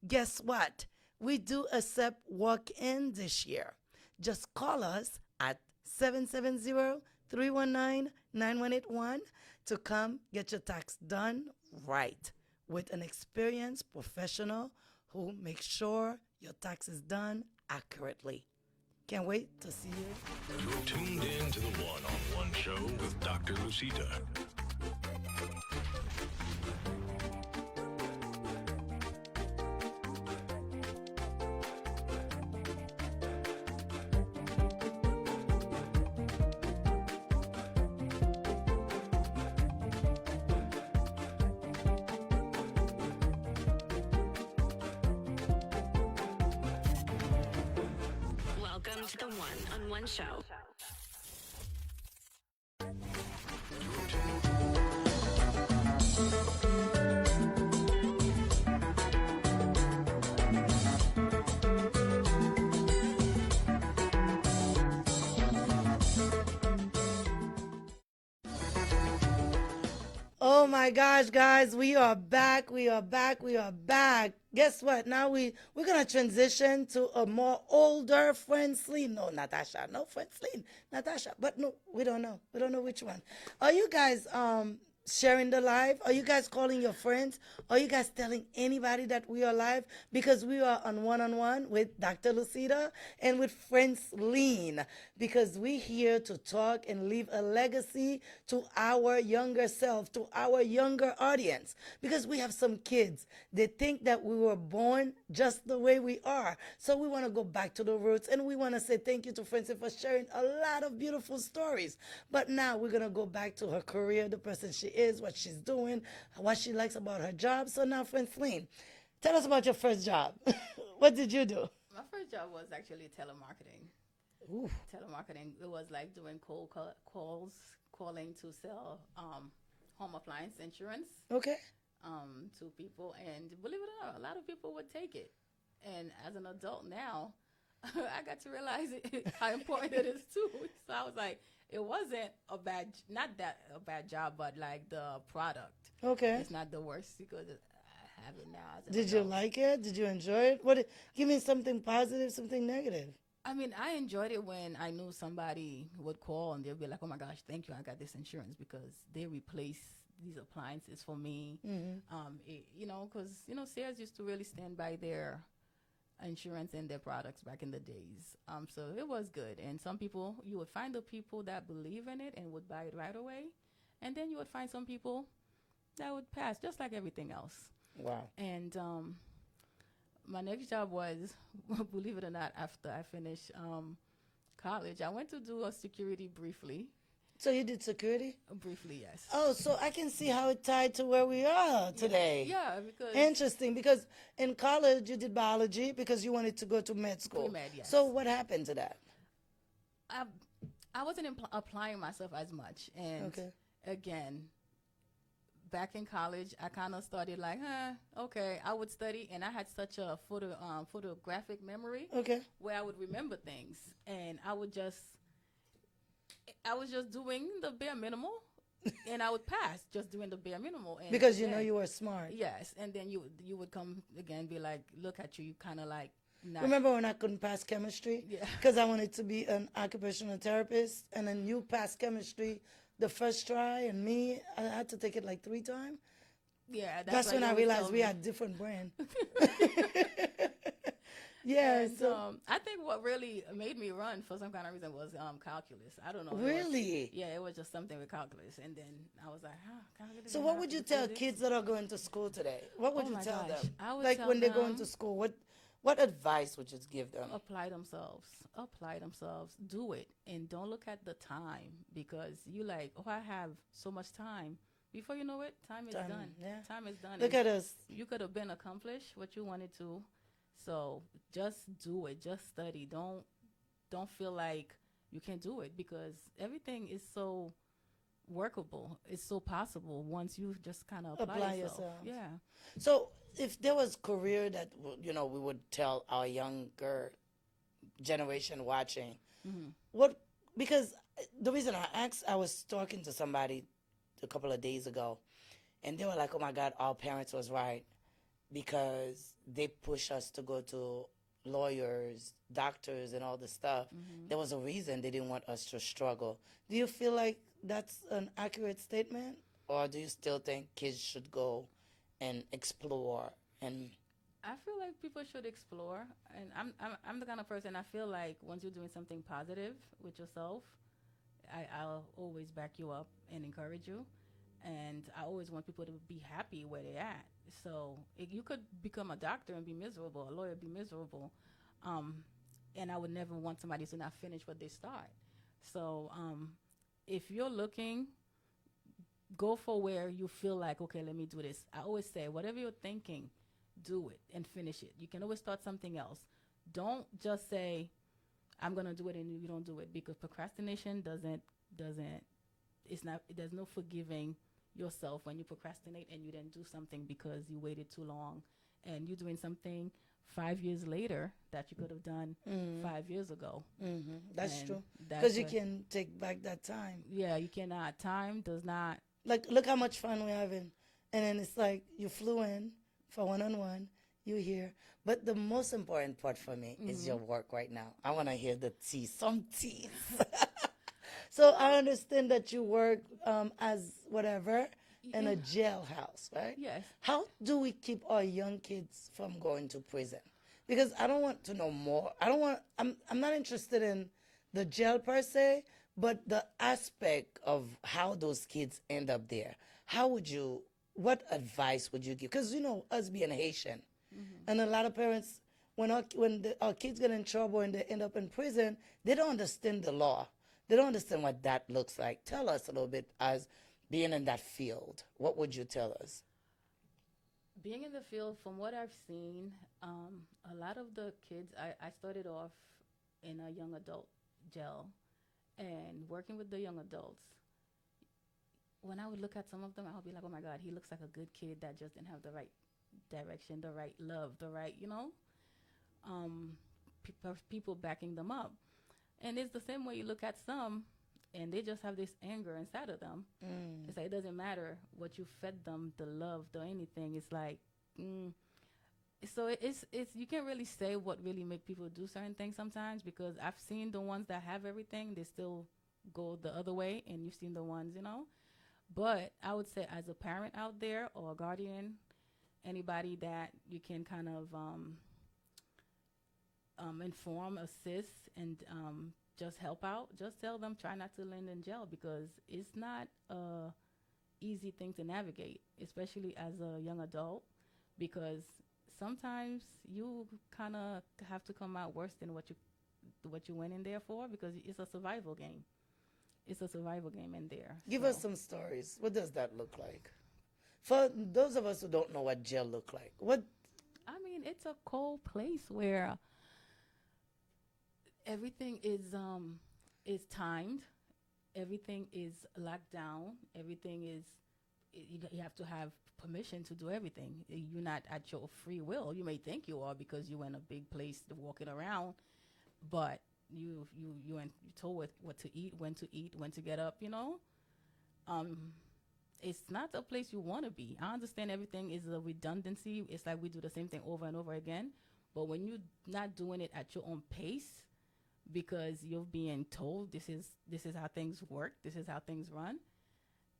Guess what? We do accept walk-in this year. Just call us at 770-319-9181 to come get your tax done right with an experienced professional who makes sure your tax is done accurately. Can't wait to see you. You're tuned in to the One-on-One Show with Dr. Lucita. Welcome to the One-on-One Show. Oh my gosh, guys, we are back. We are back. We are back. Guess what? Now we're gonna transition to a more older Frantzline. No, Natasha. No, Frantzline. Natasha. But no, we don't know. We don't know which one. Are you guys sharing the live? Are you guys calling your friends? Are you guys telling anybody that we are live? Because we are on one with Dr. Lucida and with Frantzline. Because we're here to talk and leave a legacy to our younger self, to our younger audience. Because we have some kids. They think that we were born just the way we are. So we want to go back to the roots, and we want to say thank you to Francie for sharing a lot of beautiful stories. But now we're going to go back to her career, the person she is, what she's doing, what she likes about her job. So now, Frantzline, tell us about your first job. What did you do? My first job was actually telemarketing. Ooh. Telemarketing. It was like doing cold calls, calling to sell home appliance insurance Okay. to people. And believe it or not, a lot of people would take it. And as an adult now, I got to realize how important it is too. So I was like, it wasn't not that a bad job, but like the product. Okay. It's not the worst because I have it now. As an Did you adult. like it? Did you enjoy it? Give me something positive, something negative. I mean, I enjoyed it when I knew somebody would call and they'd be like, "Oh my gosh, thank you, I got this insurance because they replace these appliances for me." Because Sears used to really stand by their insurance and their products back in the days. So it was good. And some people, you would find the people that believe in it and would buy it right away, and then you would find some people that would pass, just like everything else. Wow. And my next job was, believe it or not, after I finished college, I went to do a security briefly. So you did security? Briefly, yes. Oh, so I can see how it tied to where we are today. Yeah, because Interesting, because in college you did biology because you wanted to go to med school. Pre-med, yes. So what happened to that? I wasn't applying myself as much. And Okay. again, back in college, I kind of started like, okay, I would study, and I had such a photographic memory Okay. where I would remember things, and I was just doing the bare minimal, and I would pass just doing the bare minimal. And Because you know you were smart. Yes, and then you would come again and be like, look at you kind of like, not. Remember when I couldn't pass chemistry? Yeah. Because I wanted to be an occupational therapist, and then you passed chemistry the first try, and me, I had to take it like 3 times. Yeah, That's what when you I would realized tell we me. had different brain. Yeah, And, so I think what really made me run for some kind of reason was calculus. I don't know. Really? Yeah, it was just something with calculus, and then I was like, calculus. So and what would you tell physics? kids that are going to school today? What would Oh you my tell gosh. them? I would Like tell when they go them- into school, what advice would you give them? Apply themselves. Do it, and don't look at the time, because you like, oh, I have so much time. Before you know it, time is done. Yeah. Time is done. Look And at us. you could have been accomplished what you wanted to. So just do it. Just study. Don't feel like you can't do it, because everything is so workable. It's so possible once you just kind of apply yourself. Yeah. So if there was career that we would tell our younger generation watching, because the reason I asked, I was talking to somebody a couple of days ago, and they were like, "Oh my God, our parents was right, because they push us to go to lawyers, doctors, and all this stuff. There was a reason they didn't want us to struggle." Do you feel like that's an accurate statement, or do you still think kids should go and explore and I feel like people should explore, and I'm the kind of person. I feel like once you're doing something positive with yourself, I'll always back you up and encourage you, and I always want people to be happy where they're at. So you could become a doctor and be miserable, a lawyer be miserable, um, and I would never want somebody to not finish what they start. So if you're looking, go for where you feel like, okay, let me do this. I always say, whatever you're thinking, do it and finish it. You can always start something else. Don't just say, I'm gonna do it and you don't do it, because procrastination doesn't it's not there's no forgiving yourself when you procrastinate and you didn't do something because you waited too long, and you're doing something 5 years later that you could have done 5 years ago. That's And true. that's Because you what- can take back that time. Yeah, you cannot. Time does not. Like, look how much fun we're having. And then it's like you flew in for one-on-one, you here. But the most important part for me is your work right now. I want to hear the tea, some tea. So I understand that you work as whatever in a jailhouse, right? Yes. How do we keep our young kids from going to prison? Because I don't want to know more. I'm not interested in the jail per se, but the aspect of how those kids end up there. What advice would you give? Because, us being Haitian, and a lot of parents, when our kids get in trouble and they end up in prison, they don't understand the law. They don't understand what that looks like. Tell us a little bit, as being in that field. What would you tell us? Being in the field, from what I've seen, a lot of the kids, I started off in a young adult jail and working with the young adults. When I would look at some of them, I would be like, oh my God, he looks like a good kid that just didn't have the right direction, the right love, the right, people backing them up. And it's the same way you look at some, and they just have this anger inside of them. It's like, it doesn't matter what you fed them, the love, the anything. It's like, so it's you can't really say what really make people do certain things sometimes, because I've seen the ones that have everything, they still go the other way, and you've seen the ones, But I would say, as a parent out there or a guardian, anybody that you can kind of inform, assist, and just help out, just tell them, try not to land in jail, because it's not a easy thing to navigate, especially as a young adult, because sometimes you kind of have to come out worse than what you went in there for, because it's a survival game. It's a survival game in there. Give us some stories. What does that look like? For those of us who don't know what jail look like, I mean, it's a cold place where everything is timed, everything is locked down, everything is you have to have permission to do everything. You're not at your free will. You may think you are because you're in a big place walking around, but you told what to eat, when to get up. It's not a place you want to be. I understand everything is a redundancy. It's like we do the same thing over and over again. But when you're not doing it at your own pace, because you're being told this is how things work, this is how things run,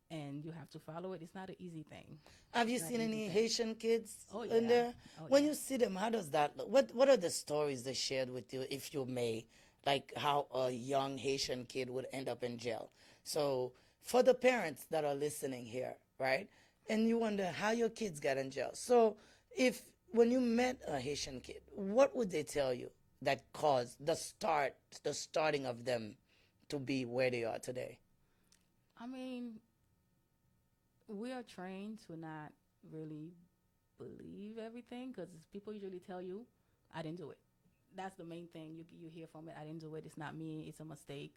and you have to follow it, it's not an easy thing. Have you seen any Haitian kids yeah. in there? Oh, When yeah. you see them, how does that look? What are the stories they shared with you, if you may? Like how a young Haitian kid would end up in jail. So for the parents that are listening here, right? And you wonder how your kids got in jail. So when you met a Haitian kid, what would they tell you that caused the starting of them to be where they are today? I mean, we are trained to not really believe everything, because people usually tell you, I didn't do it. That's the main thing you hear from it. I didn't do it. It's not me. It's a mistake.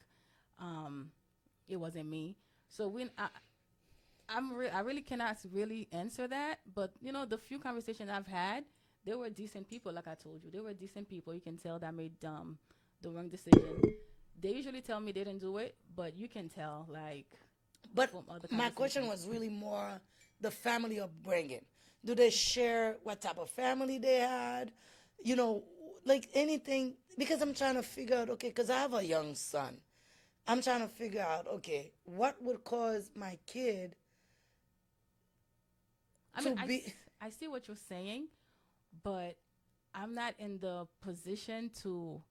It wasn't me. So when I really cannot really answer that. But the few conversations I've had, they were decent people. Like I told you, they were decent people. You can tell that made the wrong decision. They usually tell me they didn't do it, but you can tell, like. But from other my question conversations. was really more the family upbringing. Do they share what type of family they had? Like anything, because I'm trying to figure out, okay, because I have a young son. I'm trying to figure out, okay, what would cause my kid I to mean, be... I see what you're saying, but I'm not in the position to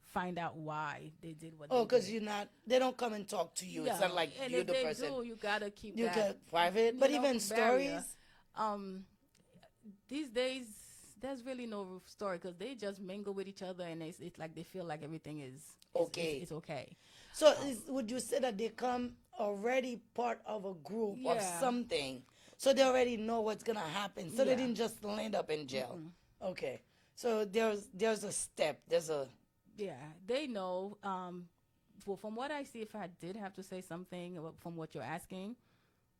find out why they did what Oh, they because did. they don't come and talk to you. It's not like and you're if the they person. do, you gotta keep You that get private, you but know, even barrier. stories. Um, these days, there's really no story because they just mingle with each other, and it's like they feel like everything is Okay. It's okay. So would you say that they come already part of a group of Yeah. something, so they already know what's gonna happen, so they Yeah. didn't just land up in jail? Okay. So there's a step. There's a Yeah, they know. Well, from what I see, if I did have to say something from what you're asking,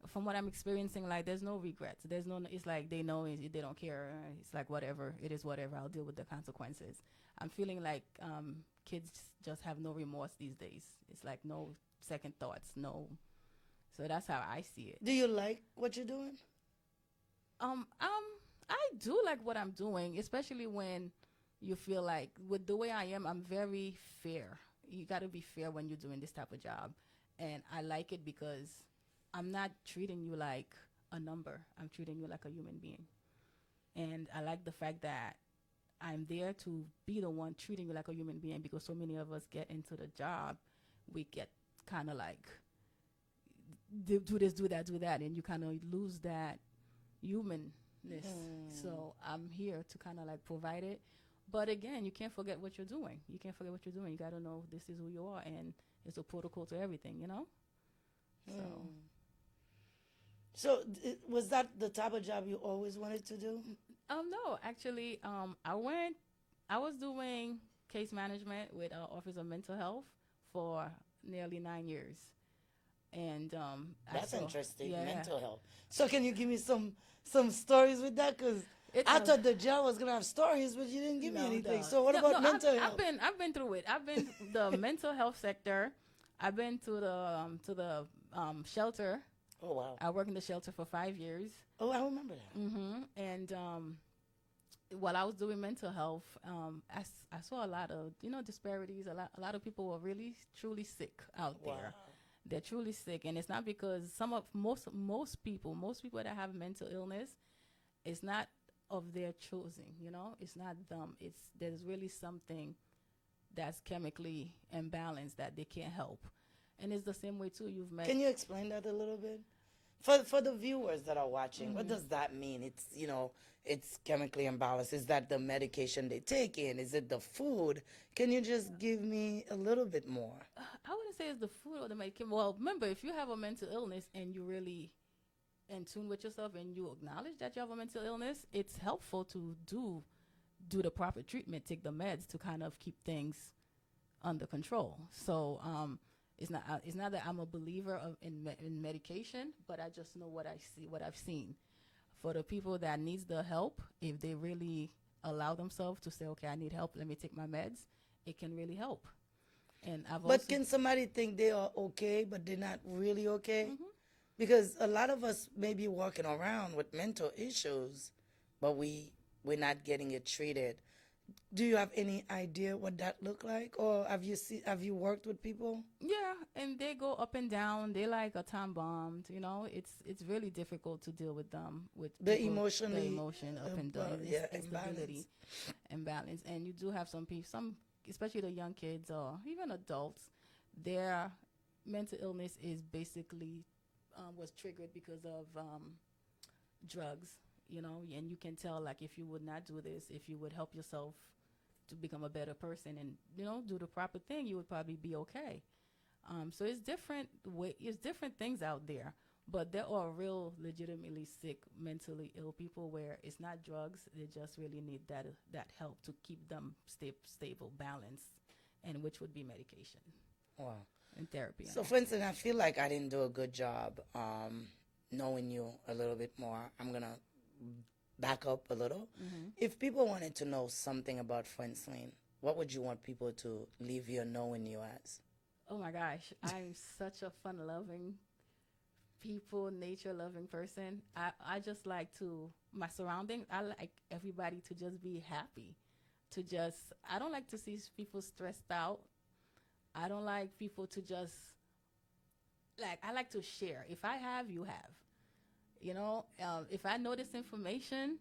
from what I'm experiencing, like there's no regrets. There's no. It's like they know they don't care. It's like whatever it is, whatever. I'll deal with the consequences. I'm feeling like kids just have no remorse these days. It's like no second thoughts, no. So that's how I see it. Do you like what you're doing? I do like what I'm doing, especially when you feel like with the way I am, I'm very fair. You got to be fair when you're doing this type of job. And I like it because I'm not treating you like a number. I'm treating you like a human being. And I like the fact that I'm there to be the one treating you like a human being because so many of us get into the job, we get kind of like, do this, do that, do that. And you kind of lose that humanness. So I'm here to kind of like provide it. But again, you can't forget what you're doing. You can't forget what you're doing. You got to know this is who you are, and it's a protocol to everything, you know? So was that the type of job you always wanted to do? No, actually, I was doing case management with Office of Mental Health for nearly 9 years. And That's interesting. Yeah. Mental health. So can you give me some stories with that? Because I thought the job was gonna have stories, but you didn't give me anything. So what about mental health? I've been through it. I've been the mental health sector. I've been to the shelter. Oh wow. I worked in the shelter for 5 years. Oh, I remember that. And while I was doing mental health, I saw a lot of disparities. A lot of people were really truly sick out there. They're truly sick, and it's not because most people that have mental illness, it's not of their choosing. It's not them. There's really something that's chemically imbalanced that they can't help, and it's the same way too. You've met. Can you explain that a little bit? For the viewers that are watching, what does that mean? It's chemically imbalanced. Is that the medication they take in? Is it the food? Can you just give me a little bit more? I wouldn't say it's the food or the medication. Well, remember, if you have a mental illness and you really in tune with yourself and you acknowledge that you have a mental illness, it's helpful to do the proper treatment, take the meds to kind of keep things under control. So it's not that I'm a believer in medication, but I just know what I've seen. For the people that needs the help, if they really allow themselves to say, okay, I need help, let me take my meds, it can really help. And But can somebody think they are okay, but they're not really okay? Because a lot of us may be walking around with mental issues, but we're not getting it treated. Do you have any idea what that look like, or have you worked with people? Yeah, and they go up and down. They like a time bombed. It's really difficult to deal with them with The people, emotion up and down, instability, imbalance. And you do have some people, especially the young kids or even adults, their mental illness is basically was triggered because of drugs. And you can tell, like, if you would not do this, if you would help yourself to become a better person and do the proper thing, you would probably be okay. So it's different things out there, but there are real legitimately sick, mentally ill people where it's not drugs, they just really need that help to keep them stable, balanced, and which would be medication. Wow. And therapy. So for instance, I feel like I didn't do a good job knowing you a little bit more. I'm gonna back up a little. If people wanted to know something about Frantzline, what would you want people to leave your knowing you as? Oh my gosh, I'm such a fun-loving nature-loving person. I just like my surroundings, I like everybody to just be happy. I don't like to see people stressed out. I don't like people to just, I like to share. If I have, you have. If I know this information,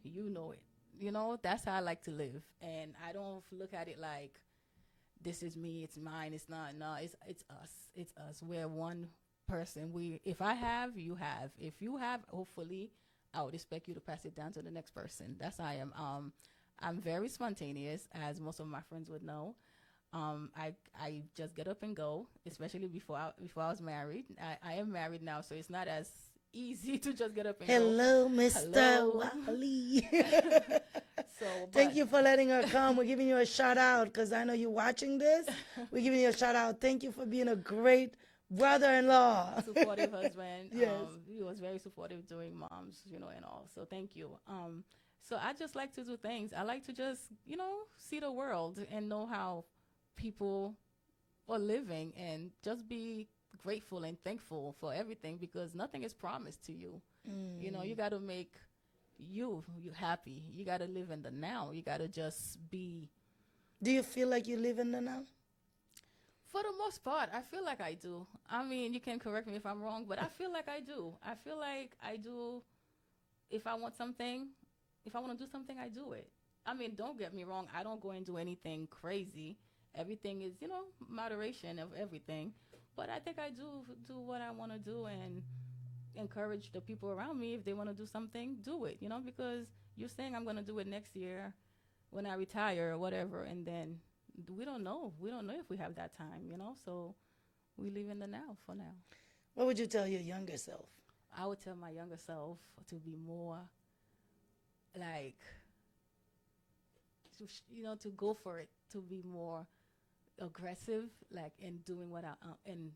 you know it. You know, that's how I like to live. And I don't look at it like this is me, it's mine, it's not. No, it's us. It's us. We're one person. If I have, you have. If you have, hopefully I would expect you to pass it down to the next person. That's how I am. I'm very spontaneous, as most of my friends would know. I just get up and go, especially before I was married. I am married now, so it's not as easy to just get up and go. Hello, Mr. Hello. Wally. So, Thank you for letting her come. We're giving you a shout out because I know you're watching this. We're giving you a shout out. Thank you for being a great brother-in-law. Supportive husband. Yes. He was very supportive during moms, and all. So thank you. So I just like to do things. I like to just, see the world and know how people are living and just be grateful and thankful for everything because nothing is promised to you. You got to make you happy. You got to live in the now. You got to just be. Do you feel like you live in the now? For the most part, I feel like I do. I mean, you can correct me if I'm wrong, but I feel like I do. I feel like I do. If I want something, if I want to do something, I do it. I mean, don't get me wrong. I don't go and do anything crazy. Everything is, moderation of everything. But I think I do what I want to do and encourage the people around me. If they want to do something, do it, because you're saying I'm going to do it next year when I retire or whatever. And then we don't know. We don't know if we have that time, so we live in the now for now. What would you tell your younger self? I would tell my younger self to be more like, to go for it, to be more aggressive, like in doing in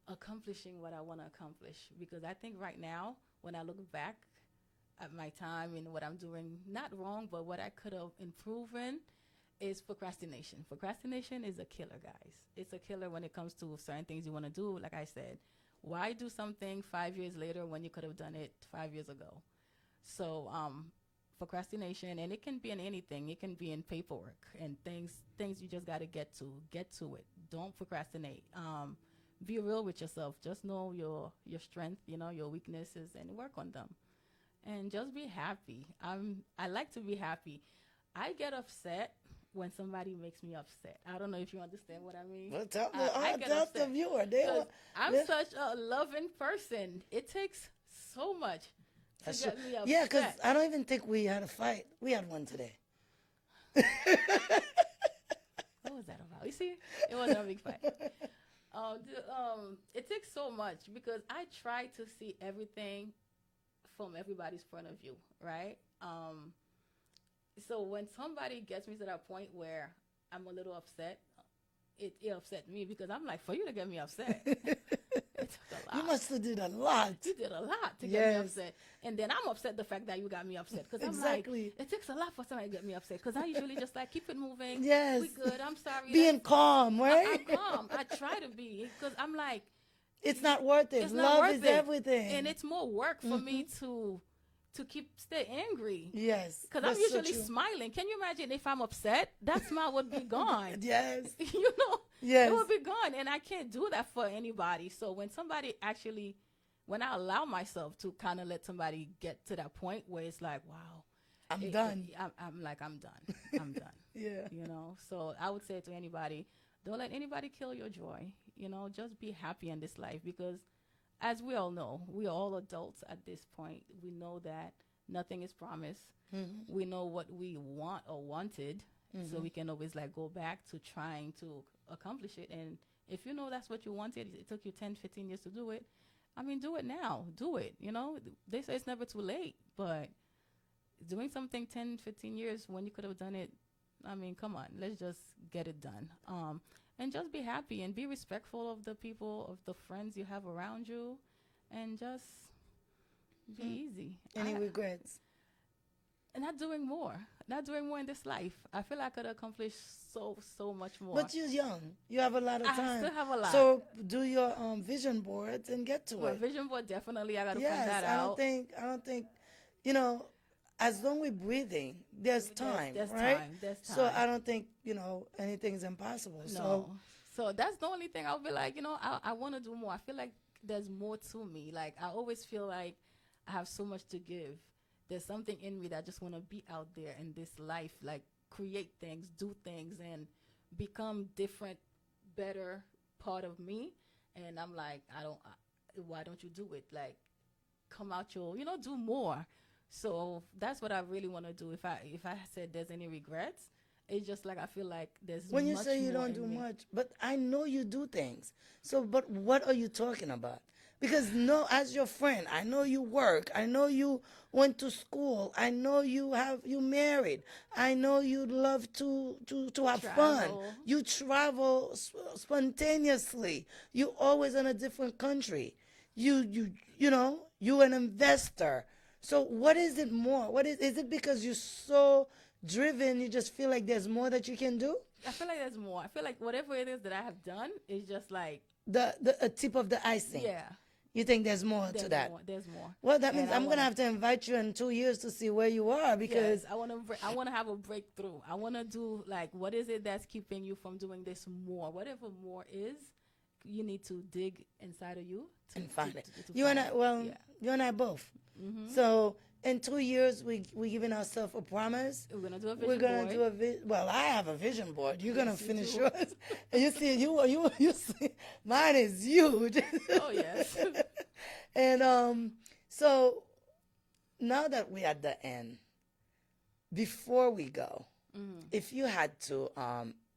accomplishing what I want to accomplish. Because I think right now, when I look back at my time and what I'm doing, not wrong, but what I could have improved in is procrastination. Procrastination is a killer, guys. It's a killer when it comes to certain things you want to do. Like I said, why do something 5 years later when you could have done it 5 years ago? So, procrastination, and it can be in anything. It can be in paperwork and things you just got to get to it. Don't procrastinate. Be real with yourself. Just know your strength, your weaknesses, and work on them. And just be happy. I like to be happy. I get upset when somebody makes me upset. I don't know if you understand what I mean. Well, tell the upset viewer. I'm such a loving person. It takes so much to get me upset. Yeah, because I don't even think we had a fight. We had one today. What was that about? You see, it wasn't a big fight. It takes so much because I try to see everything from everybody's point of view, right? So when somebody gets me to that point where I'm a little upset, it upset me because I'm like, for you to get me upset, it took a lot. You must have did a lot. You did a lot to get me upset. And then I'm upset the fact that you got me upset. Because I'm like, it takes a lot for somebody to get me upset. Because I usually just like, keep it moving. Yes. We good. I'm sorry. Being calm, right? I'm calm. I try to be. Because I'm like. It's not worth it. It's Love not worth is it. everything. And it's more work for me to stay angry. Yes. Because I'm usually smiling. Can you imagine if I'm upset? That smile would be gone. Yes. It would be gone. And I can't do that for anybody. So when when I allow myself to kind of let somebody get to that point where it's like, wow. I'm done. I'm like, I'm done. I'm done. Yeah. So I would say to anybody, don't let anybody kill your joy. Just be happy in this life because as we all know, we are all adults at this point. We know that nothing is promised. Mm-hmm. We know what we want or wanted. Mm-hmm. So we can always go back to trying to accomplish it. And if that's what you wanted, it took you 10, 15 years to do it. I mean, do it now. Do it. They say it's never too late, but doing something 10, 15 years when you could have done it, I mean, come on, let's just get it done. And just be happy and be respectful of the people, of the friends you have around you, and just be easy. Any regrets? Not doing more in this life. I feel I could accomplish so much more. But you're young. You have a lot of time. I still have a lot. So do your vision boards and get to it. Vision board, definitely. I got to find that out. I don't think, as long as we're breathing, there's time, there's right? There's time. So I don't think, anything's impossible. No. So that's the only thing I'll be like, I want to do more. I feel like there's more to me. Like, I always feel like I have so much to give there's something in me that just want to be out there in this life, like create things, do things, and become different, better part of me. And I'm like, why don't you do it? Like, come out your, do more. So that's what I really want to do. If I said there's any regrets, it's just like I feel like there's When you much say you more don't in do me. much, but I know you do things. So, but what are you talking about? Because no, as your friend, I know you work. I know you went to school. I know you married. I know you love to have fun. Travel. You travel spontaneously. You always in a different country. You an investor. So what is it more? Is it because you're so driven, you just feel like there's more that you can do? I feel like there's more. I feel like whatever it is that I have done is just like, The a tip of the icing. yeah, You think there's more there's to that? more. There's more. Well, that means And I I'm gonna wanna- have to invite you in 2 years to see where you are because Yes, I want to have a breakthrough. I want to do like, what is it that's keeping you from doing this more? Whatever more is, you need to dig inside of you to and find it. to You and find I, it. well, Yeah. you and I both. So in 2 years, we giving ourselves a promise. We're gonna do a vision We're gonna board. do a well. I have a vision board. You're gonna Yes, you finish do. yours. And you see, you see, mine is huge. Oh yes. And so now that we're at the end, before we go, if you had to,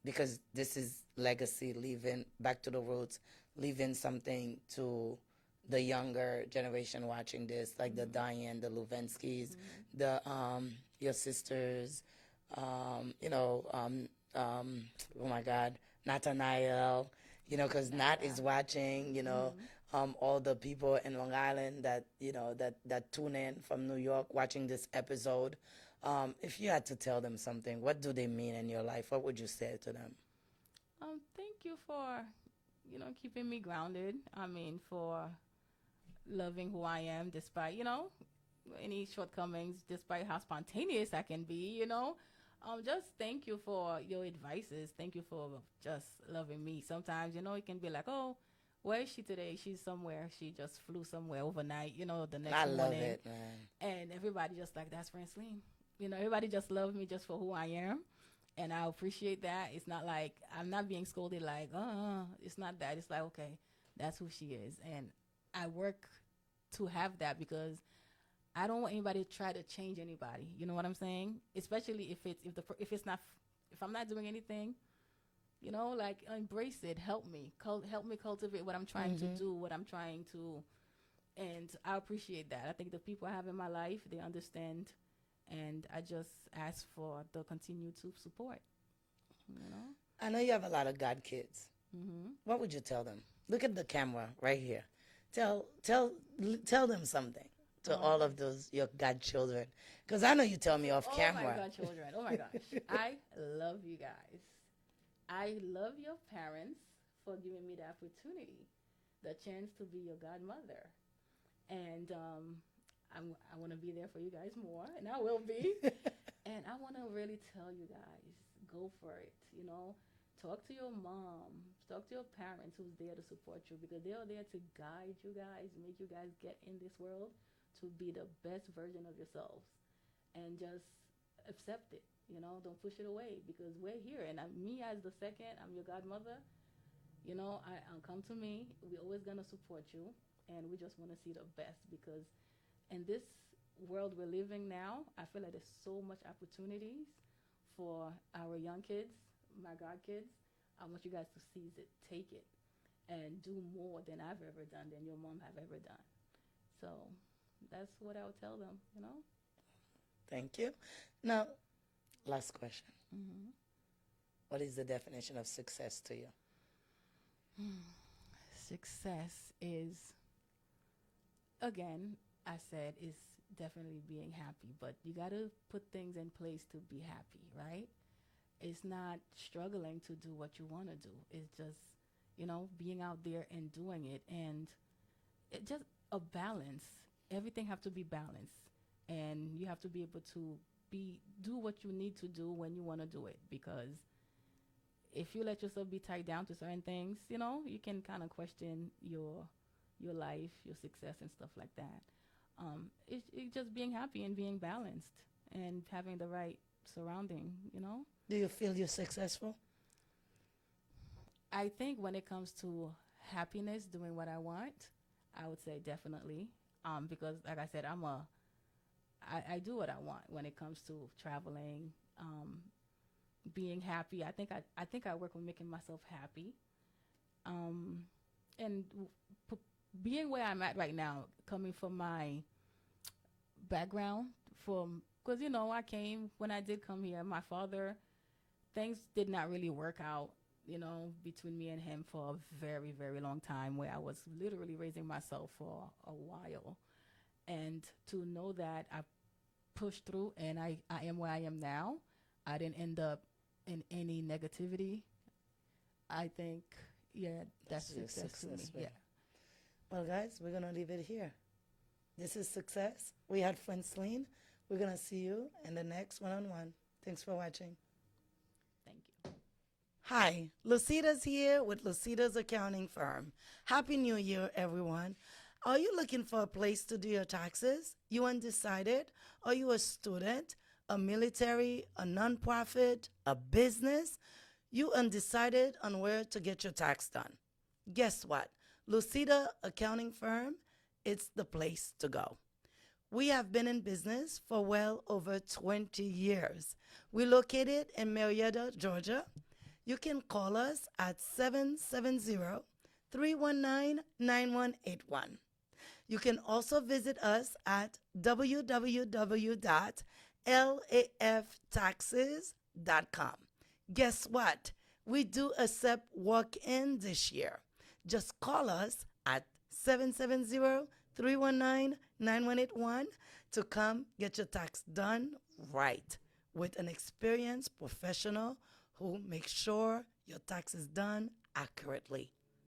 because this is legacy, leaving back to the roots, leaving something to the younger generation watching this, like the Diane, the Luvenskys, the your sisters, oh my God, Nathaniel, because Nat is watching, all the people in Long Island that that tune in from New York watching this episode. If you had to tell them something, what do they mean in your life? What would you say to them? Thank you for, keeping me grounded. I mean, for loving who I am despite, any shortcomings, despite how spontaneous I can be, just thank you for your advices. Thank you for just loving me. Sometimes, it can be like, oh, where is she today? She's somewhere. She just flew somewhere overnight, the next I morning. love it, man. And everybody just like, that's Frantzline. Everybody just loves me just for who I am. And I appreciate that. It's not like I'm not being scolded like, it's not that. It's like, okay, that's who she is. And I work to have that because I don't want anybody to try to change anybody. You know what I'm saying? Especially if I'm not doing anything, like embrace it. Help me cultivate what I'm trying to do, what I'm trying to, and I appreciate that. I think the people I have in my life, they understand. And I just ask for the continued support, I know you have a lot of God kids. What would you tell them? Look at the camera right here. Tell them something to all of those your God children, because I know you tell me off camera. Oh my God, children! Oh my gosh, I love you guys. I love your parents for giving me the opportunity, the chance to be your godmother, and I want to be there for you guys more, and I will be. And I want to really tell you guys, go for it. Talk to your mom, talk to your parents who's there to support you, because they are there to guide you guys, make you guys get in this world to be the best version of yourselves, and just accept it. Don't push it away, because we're here, and me as the second, I'm your godmother. I'll come to me. We're always gonna support you, and we just want to see the best, because in this world we're living now, I feel like there's so much opportunities for our young kids, my God kids. I want you guys to seize it, take it, and do more than I've ever done, than your mom have ever done. So that's what I would tell them, Thank you. Now, last question. What is the definition of success to you? Success is, again, I said, is definitely being happy, but you got to put things in place to be happy, right? It's not struggling to do what you want to do. It's just, being out there and doing it, and it just a balance. Everything have to be balanced, and you have to be able to do what you need to do when you want to do it, because if you let yourself be tied down to certain things, you can kind of question your life, your success, and stuff like that. It's just being happy and being balanced and having the right surrounding, you know. Do you feel you're successful? I think when it comes to happiness, doing what I want, I would say definitely. Because like I said, I do what I want when it comes to traveling, being happy. I think I work on making myself happy. And being where I'm at right now, coming from my background, because I came when I did come here. My father, things did not really work out, between me and him for a very, very long time, where I was literally raising myself for a while, and to know that I pushed through and I am where I am now. I didn't end up in any negativity. I think, yeah, that's success to me. man. Yeah. Well, guys, we're going to leave it here. This is Success. We had Frantzline. We're going to see you in the next one-on-one. Thanks for watching. Thank you. Hi, Lucida's here with Lucida's accounting firm. Happy New Year, everyone. Are you looking for a place to do your taxes? You undecided? Are you a student, a military, a nonprofit, a business? You undecided on where to get your tax done? Guess what? Lucida Accounting Firm, it's the place to go. We have been in business for well over 20 years. We're located in Marietta, Georgia. You can call us at 770-319-9181. You can also visit us at www.laftaxes.com. Guess what? We do accept walk-in this year. Just call us at 770-319-9181 to come get your tax done right with an experienced professional who makes sure your tax is done accurately.